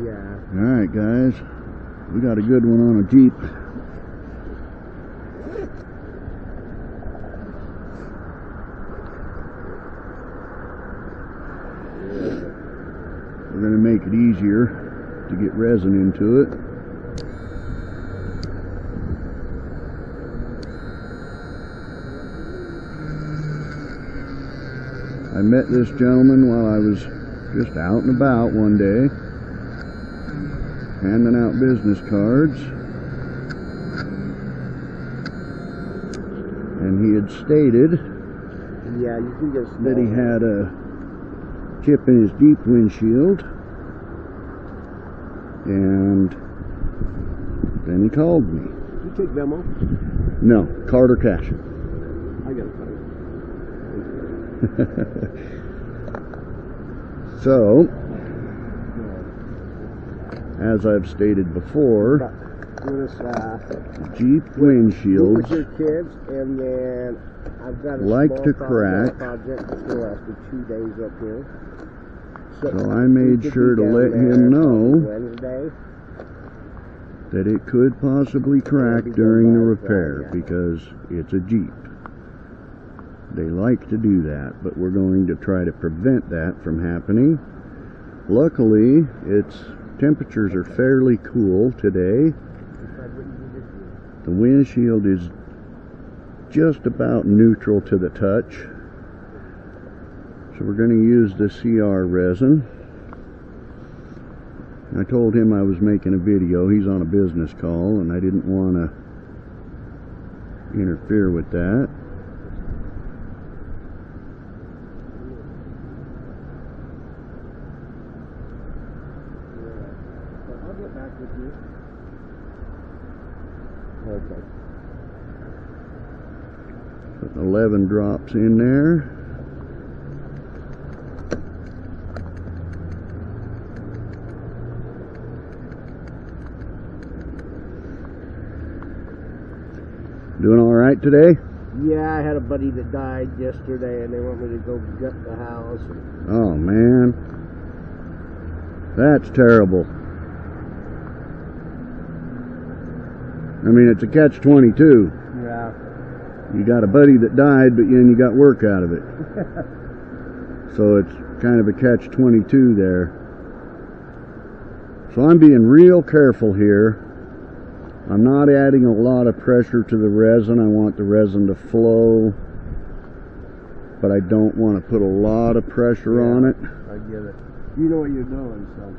Yeah. Alright guys, we got a good one on a Jeep. We're going to make it easier to get resin into it. I met this gentleman while I was just out and about one day, handing out business cards, and he had stated that he had a chip in his Jeep windshield, and then he called me. Did you take Venmo? No, card or cash. I got a card. So, as I've stated before, Jeep windshields with your kids, and then I've got a like small to crack. project that's going to last me 2 days up here. So I made sure to let him know Wednesday. that it could possibly crack during the repair because it's a Jeep. They like to do that, but we're going to try to prevent that from happening. Luckily, temperatures are fairly cool today. The windshield is just about neutral to the touch. So we're going to use the CR resin. I told him I was making a video. He's on a business call and I didn't want to interfere with that. I'll get back with you. Okay. Put 11 drops in there. Doing all right today? Yeah, I had a buddy that died yesterday, and they want me to go gut the house. Oh man, that's terrible. I mean, it's a catch-22. Yeah. You got a buddy that died, but then you got work out of it. So it's kind of a catch-22 there. So I'm being real careful here. I'm not adding a lot of pressure to the resin. I want the resin to flow, but I don't want to put a lot of pressure on it. I get it. You know what you're doing, so.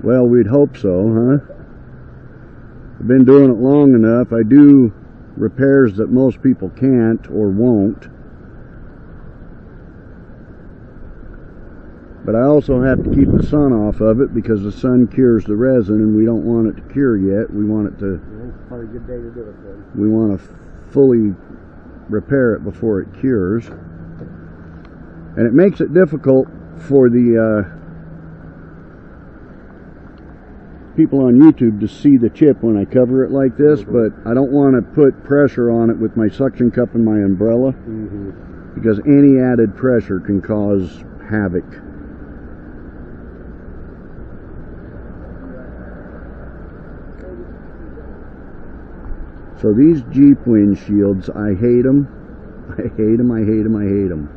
Well, we'd hope so, huh? I've been doing it long enough. I do repairs that most people can't or won't. But I also have to keep the sun off of it because the sun cures the resin and we don't want it to cure yet. We want it to... It's probably a good day to do it then. We want to fully repair it before it cures. And it makes it difficult for the people on YouTube to see the chip when I cover it like this, but I don't want to put pressure on it with my suction cup and my umbrella, because any added pressure can cause havoc. So these Jeep windshields, I hate them. I hate them, I hate them, I hate them.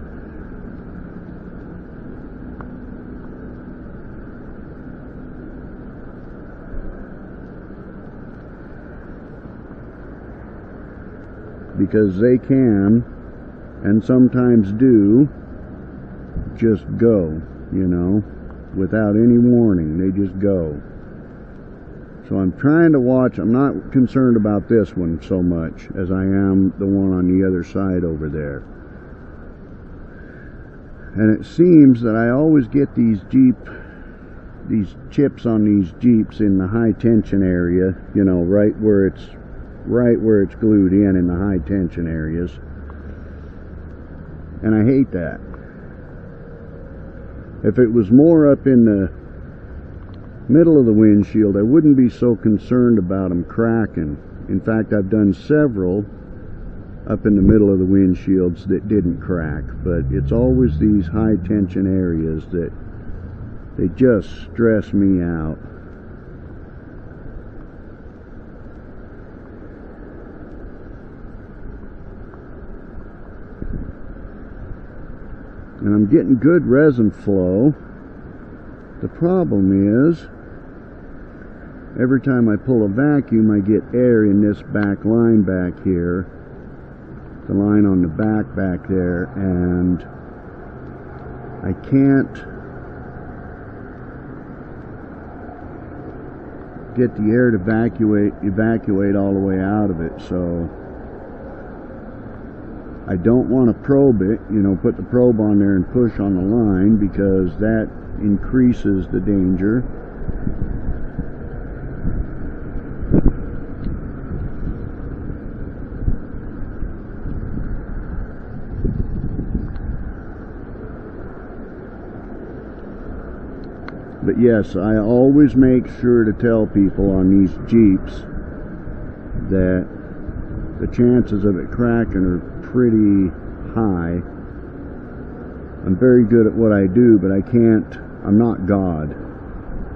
Because they can, and sometimes do, just go, you know, without any warning. They just go. So I'm trying to watch. I'm not concerned about this one so much as I am the one on the other side over there. And it seems that I always get these chips on these Jeeps in the high tension area, you know, right where it's glued in the high tension areas. And I hate that. If it was more up in the middle of the windshield, I wouldn't be so concerned about them cracking. In fact, I've done several up in the middle of the windshields that didn't crack, but it's always these high tension areas that they just stress me out. and I'm getting good resin flow. The problem is, every time I pull a vacuum, I get air in this back line back here, the line on the back there, and I can't get the air to evacuate all the way out of it. So I don't want to probe it, put the probe on there and push on the line, because that increases the danger. But yes, I always make sure to tell people on these Jeeps that the chances of it cracking are pretty high. I'm very good at what I do, but I'm not God.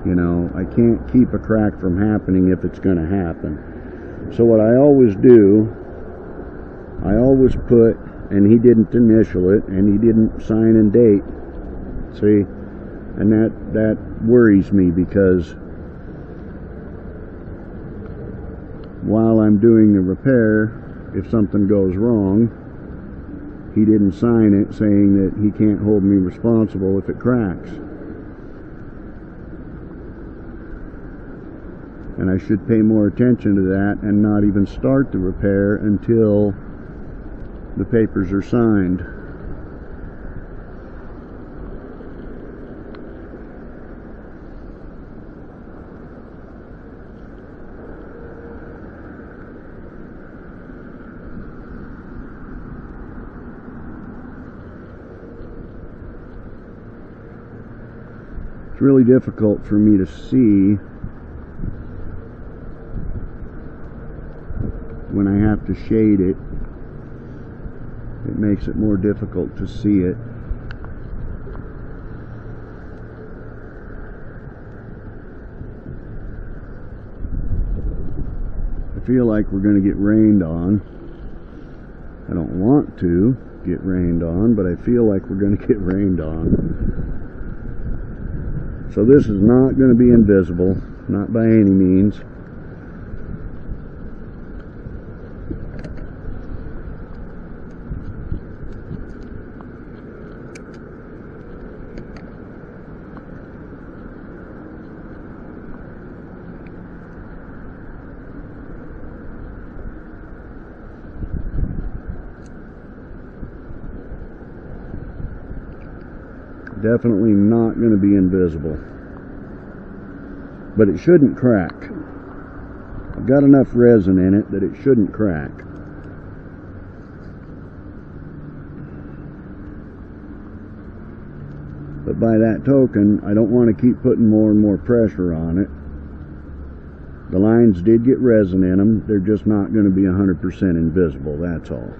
I can't keep a crack from happening if it's going to happen. So what I always do, I always put, and he didn't initial it, and he didn't sign and date. See? And that worries me, because while I'm doing the repair, if something goes wrong, he didn't sign it saying that he can't hold me responsible if it cracks. And I should pay more attention to that and not even start the repair until the papers are signed. It's really difficult for me to see when I have to shade it. It makes it more difficult to see it. I feel like we're going to get rained on. I don't want to get rained on, but I feel like we're going to get rained on. So this is not going to be invisible, not by any means. Definitely not going to be invisible. But it shouldn't crack. I've got enough resin in it that it shouldn't crack. But by that token, I don't want to keep putting more and more pressure on it. The lines did get resin in them. They're just not going to be 100% invisible, that's all.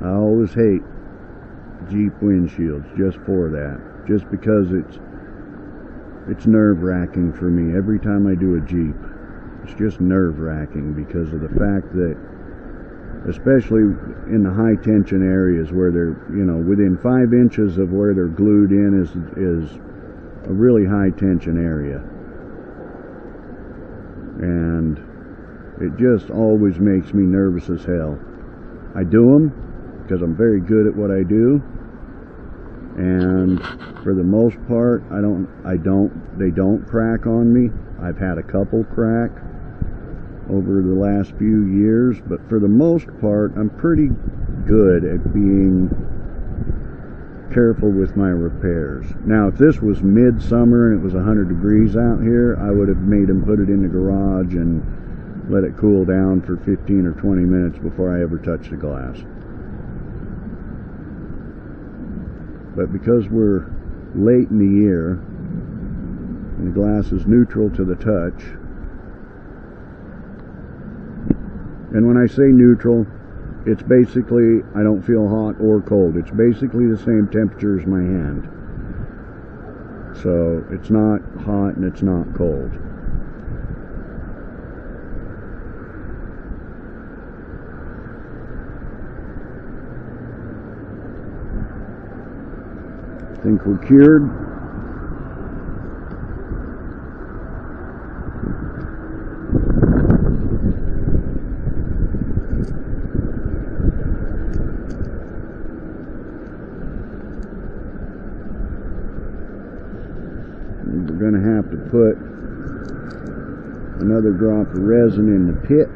I always hate Jeep windshields just for that. Just because it's nerve-wracking for me every time I do a Jeep. It's just nerve-wracking because of the fact that, especially in the high tension areas where they're, within 5 inches of where they're glued in is a really high tension area. And it just always makes me nervous as hell. I do them because I'm very good at what I do, and for the most part they don't crack on me. I've had a couple crack over the last few years, but for the most part I'm pretty good at being careful with my repairs. Now if this was midsummer and it was 100 degrees out here, I would have made them put it in the garage and let it cool down for 15 or 20 minutes before I ever touch the glass. But because we're late in the year and the glass is neutral to the touch, And when I say neutral, it's basically, I don't feel hot or cold. It's basically the same temperature as my hand. So it's not hot and it's not cold. I think we're cured. We're going to have to put another drop of resin in the pit.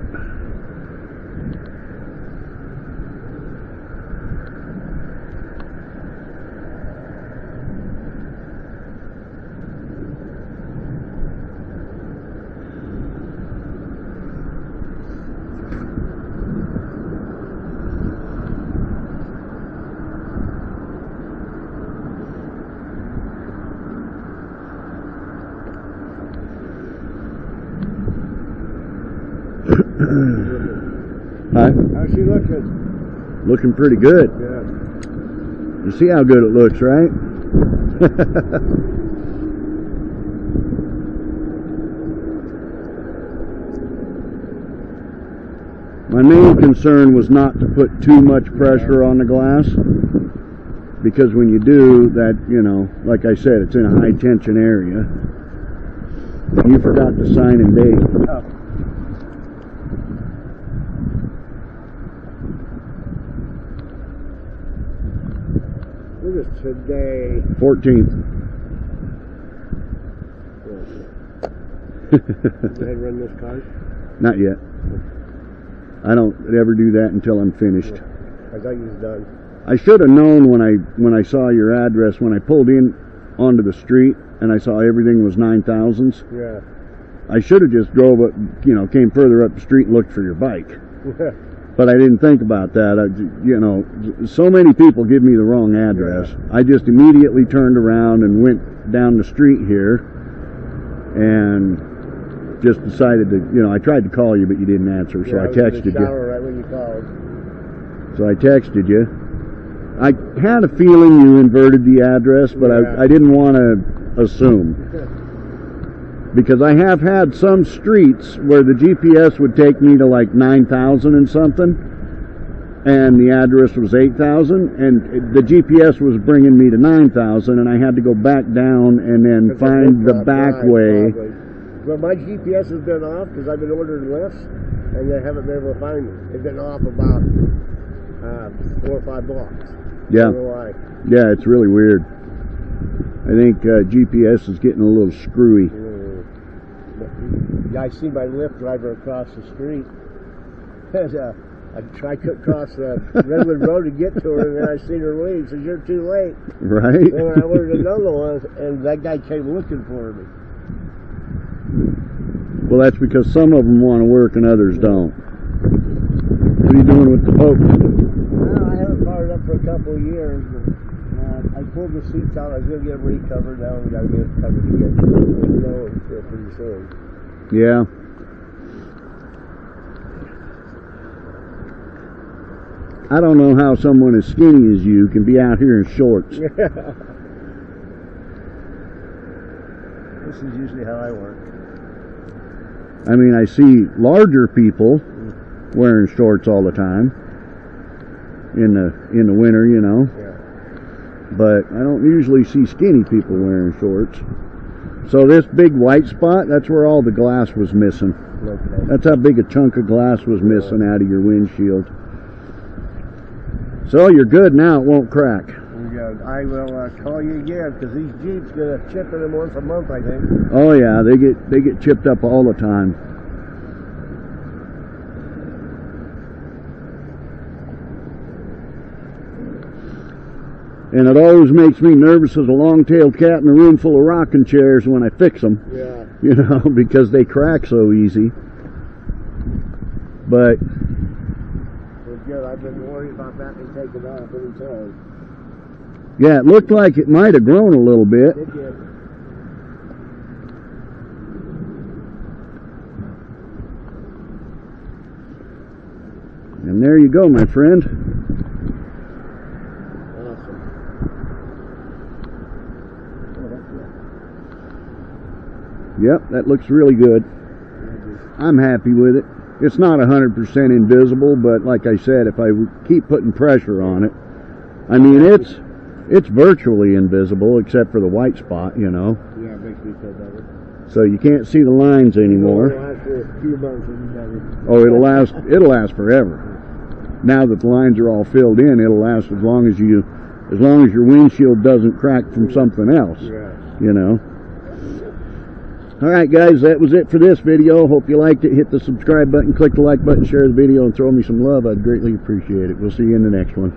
Huh? How's she looking? Looking pretty good. Yeah. You see how good it looks, right? My main concern was not to put too much pressure on the glass, because when you do that, you know, like I said, it's in a high tension area. You forgot to sign and date. Oh. Look at today. 14th. You had run this car? Not yet. I don't ever do that until I'm finished. I thought you was done. I should have known when I saw your address, when I pulled in onto the street and I saw everything was 9,000s. Yeah. I should have just drove up, you know, came further up the street and looked for your bike. But I didn't think about that. You know, so many people give me the wrong address. Yeah. I just immediately turned around and went down the street here and just decided to, you know, I tried to call you, but you didn't answer, so I texted you. Right when you called. So I texted you. I had a feeling you inverted the address, but I didn't want to assume. Because I have had some streets where the GPS would take me to like 9,000 and something, and the address was 8,000, and the GPS was bringing me to 9,000, and I had to go back down and then find the back way. Well, my GPS has been off because I've been ordering lifts, and they haven't been able to find me. It's been off about 4 or 5 blocks. Yeah. I don't know why. Yeah, it's really weird. I think GPS is getting a little screwy. Yeah, I see my lift driver across the street. I couldn't cross Redwood Road to get to her, and then I seen her leave. Says, "You're too late." Right. And I ordered another one, and that guy came looking for me. Well, that's because some of them want to work and others don't. What are you doing with the boat? Well, I haven't fired up for a couple of years. But, I pulled the seats out. I was going to get them recovered. Now we got to get it covered again. We'll know pretty soon. Yeah. I don't know how someone as skinny as you can be out here in shorts. This is usually how I work. I mean, I see larger people wearing shorts all the time in the winter, you know. Yeah. But I don't usually see skinny people wearing shorts. So this big white spot, that's where all the glass was missing. Okay. That's how big a chunk of glass was missing out of your windshield. So you're good now, it won't crack. Yeah, I will call you again, because these Jeeps get a chip in them once a month, I think. Oh yeah, they get chipped up all the time. And it always makes me nervous as a long-tailed cat in a room full of rocking chairs when I fix them. Yeah. You know, because they crack so easy. But Well, good. I've been worried about that and taking off any time. yeah, it looked like it might have grown a little bit. It did. And there you go, my friend. Awesome. Oh, that's good. Yep, that looks really good. I'm happy with it. It's not 100% invisible, but like I said, if I keep putting pressure on it, I mean, it's virtually invisible except for the white spot, you know. Yeah, it makes me feel better. So you can't see the lines anymore. After a few months, it'll be better. Oh, it'll last forever. Now that the lines are all filled in, it'll last as long as your windshield doesn't crack from something else. Yeah. You know. Alright guys, that was it for this video. Hope you liked it. Hit the subscribe button, click the like button, share the video, and throw me some love. I'd greatly appreciate it. We'll see you in the next one.